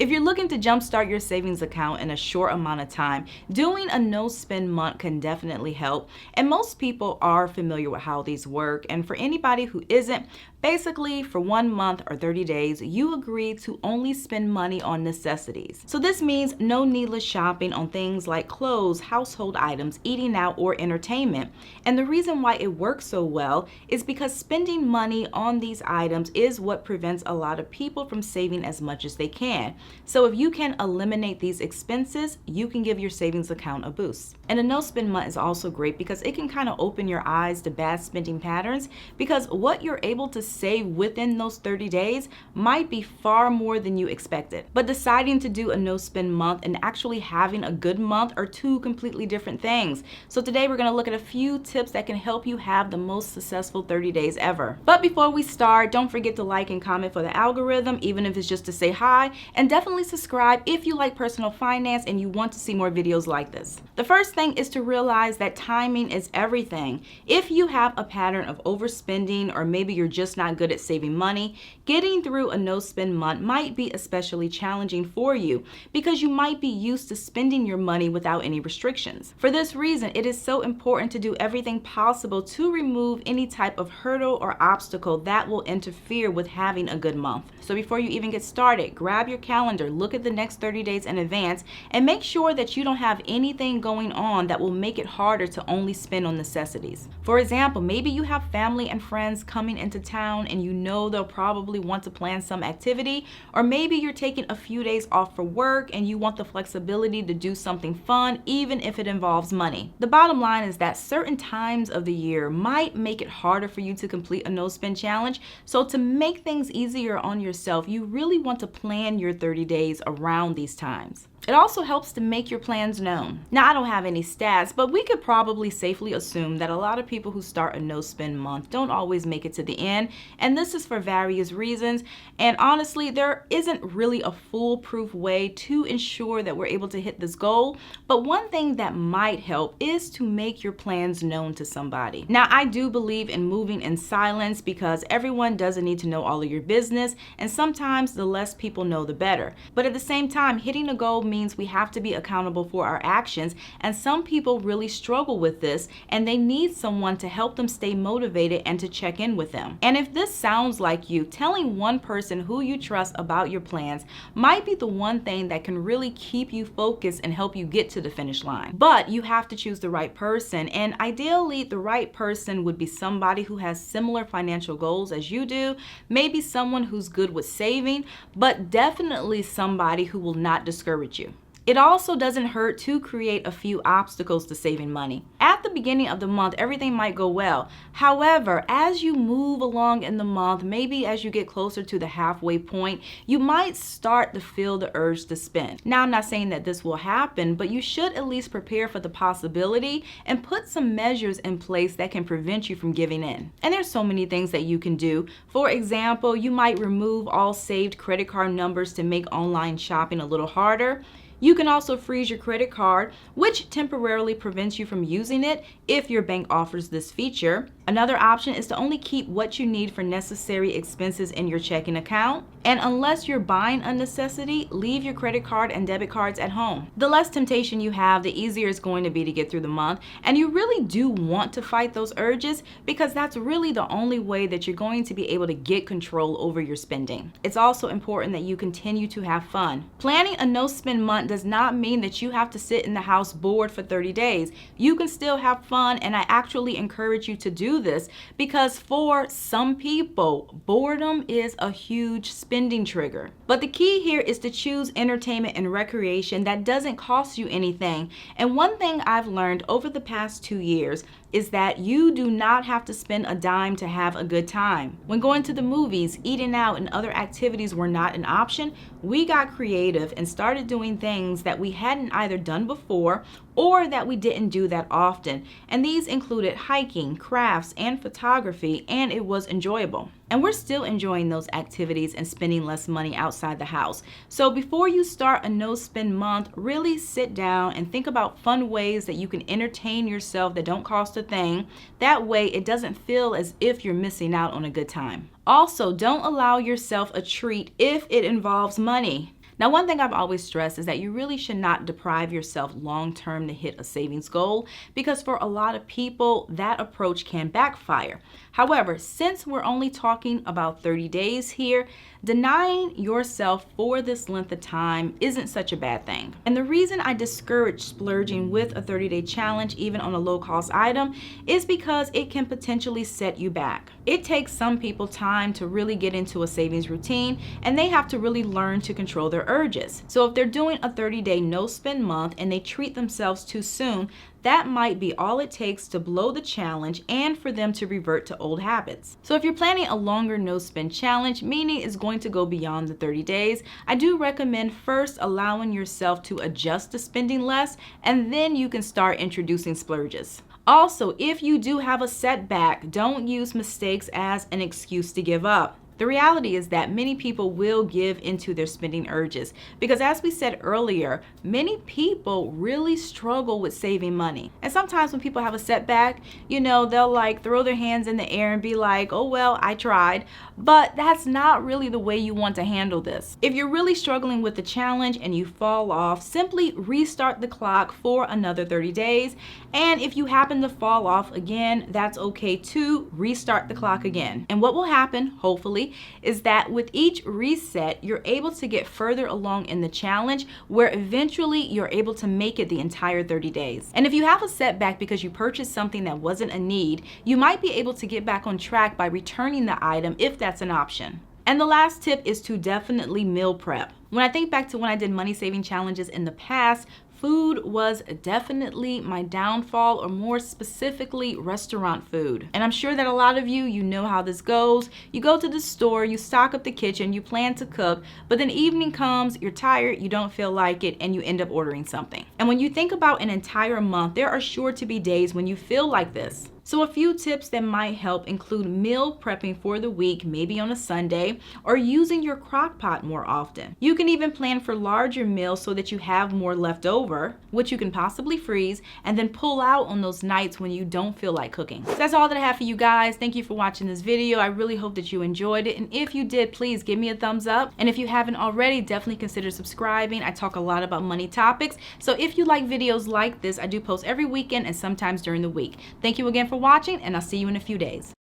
If you're looking to jumpstart your savings account in a short amount of time, doing a no-spend month can definitely help. And most people are familiar with how these work. And for anybody who isn't, basically for 1 month or 30 days, you agree to only spend money on necessities. So this means no needless shopping on things like clothes, household items, eating out, or entertainment. And the reason why it works so well is because spending money on these items is what prevents a lot of people from saving as much as they can. So if you can eliminate these expenses, you can give your savings account a boost. And a no-spend month is also great because it can kind of open your eyes to bad spending patterns, because what you're able to save within those 30 days might be far more than you expected. But deciding to do a no-spend month and actually having a good month are two completely different things. So today we're going to look at a few tips that can help you have the most successful 30 days ever. But before we start, don't forget to like and comment for the algorithm, even if it's just to say hi, and definitely subscribe if you like personal finance and you want to see more videos like this. The first thing is to realize that timing is everything. If you have a pattern of overspending, or maybe you're just not good at saving money, getting through a no-spend month might be especially challenging for you because you might be used to spending your money without any restrictions. For this reason, it is so important to do everything possible to remove any type of hurdle or obstacle that will interfere with having a good month. So before you even get started, grab your calendar, look at the next 30 days in advance, and make sure that you don't have anything going on that will make it harder to only spend on necessities. For example, maybe you have family and friends coming into town and you know they'll probably want to plan some activity, or maybe you're taking a few days off for work and you want the flexibility to do something fun even if it involves money. The bottom line is that certain times of the year might make it harder for you to complete a no-spend challenge, so to make things easier on yourself, you really want to plan your 30 days around these times. It also helps to make your plans known. Now, I don't have any stats, but we could probably safely assume that a lot of people who start a no-spend month don't always make it to the end, and this is for various reasons. And honestly, there isn't really a foolproof way to ensure that we're able to hit this goal, but one thing that might help is to make your plans known to somebody. Now, I do believe in moving in silence because everyone doesn't need to know all of your business, and sometimes the less people know, the better. But at the same time, hitting a goal means we have to be accountable for our actions, and some people really struggle with this and they need someone to help them stay motivated and to check in with them. And if this sounds like you, telling one person who you trust about your plans might be the one thing that can really keep you focused and help you get to the finish line. But you have to choose the right person, and ideally the right person would be somebody who has similar financial goals as you do, maybe someone who's good with saving, but definitely somebody who will not discourage you. It also doesn't hurt to create a few obstacles to saving money. At the beginning of the month, everything might go well. However, as you move along in the month, maybe as you get closer to the halfway point, you might start to feel the urge to spend. Now, I'm not saying that this will happen, but you should at least prepare for the possibility and put some measures in place that can prevent you from giving in. And there's so many things that you can do. For example, you might remove all saved credit card numbers to make online shopping a little harder. You can also freeze your credit card, which temporarily prevents you from using it if your bank offers this feature. Another option is to only keep what you need for necessary expenses in your checking account. And unless you're buying a necessity, leave your credit card and debit cards at home. The less temptation you have, the easier it's going to be to get through the month. And you really do want to fight those urges because that's really the only way that you're going to be able to get control over your spending. It's also important that you continue to have fun. Planning a no-spend month does not mean that you have to sit in the house bored for 30 days. You can still have fun, and I actually encourage you to do this because for some people, boredom is a huge spending trigger. But the key here is to choose entertainment and recreation that doesn't cost you anything. And one thing I've learned over the past 2 years is that you do not have to spend a dime to have a good time. When going to the movies, eating out, and other activities were not an option, we got creative and started doing things that we hadn't either done before or that we didn't do that often. And these included hiking, crafts, and photography, and it was enjoyable. And we're still enjoying those activities and spending less money outside the house. So before you start a no-spend month, really sit down and think about fun ways that you can entertain yourself that don't cost a thing. That way it doesn't feel as if you're missing out on a good time. Also, don't allow yourself a treat if it involves money. Now, one thing I've always stressed is that you really should not deprive yourself long term to hit a savings goal, because for a lot of people, that approach can backfire. However, since we're only talking about 30 days here, denying yourself for this length of time isn't such a bad thing. And the reason I discourage splurging with a 30-day challenge, even on a low-cost item, is because it can potentially set you back. It takes some people time to really get into a savings routine, and they have to really learn to control their urges. So if they're doing a 30-day no-spend month and they treat themselves too soon, that might be all it takes to blow the challenge and for them to revert to old habits. So if you're planning a longer no-spend challenge, meaning it's going to go beyond the 30 days, I do recommend first allowing yourself to adjust to spending less, and then you can start introducing splurges. Also, if you do have a setback, don't use mistakes as an excuse to give up. The reality is that many people will give into their spending urges because, as we said earlier, many people really struggle with saving money. And sometimes when people have a setback, they'll like throw their hands in the air and be like, oh, well, I tried. But that's not really the way you want to handle this. If you're really struggling with the challenge and you fall off, simply restart the clock for another 30 days. And if you happen to fall off again, that's okay too. Restart the clock again. And what will happen, hopefully, is that with each reset, you're able to get further along in the challenge, where eventually you're able to make it the entire 30 days. And if you have a setback because you purchased something that wasn't a need, you might be able to get back on track by returning the item if that's an option. And the last tip is to definitely meal prep. When I think back to when I did money saving challenges in the past, food was definitely my downfall, or more specifically, restaurant food. And I'm sure that a lot of you know how this goes. You go to the store, you stock up the kitchen, you plan to cook, but then evening comes, you're tired, you don't feel like it, and you end up ordering something. And when you think about an entire month, there are sure to be days when you feel like this. So a few tips that might help include meal prepping for the week, maybe on a Sunday, or using your crock pot more often. You can even plan for larger meals so that you have more left over, which you can possibly freeze and then pull out on those nights when you don't feel like cooking. So that's all that I have for you guys. Thank you for watching this video. I really hope that you enjoyed it. And if you did, please give me a thumbs up. And if you haven't already, definitely consider subscribing. I talk a lot about money topics. So if you like videos like this, I do post every weekend and sometimes during the week. Thank you again for watching, and I'll see you in a few days.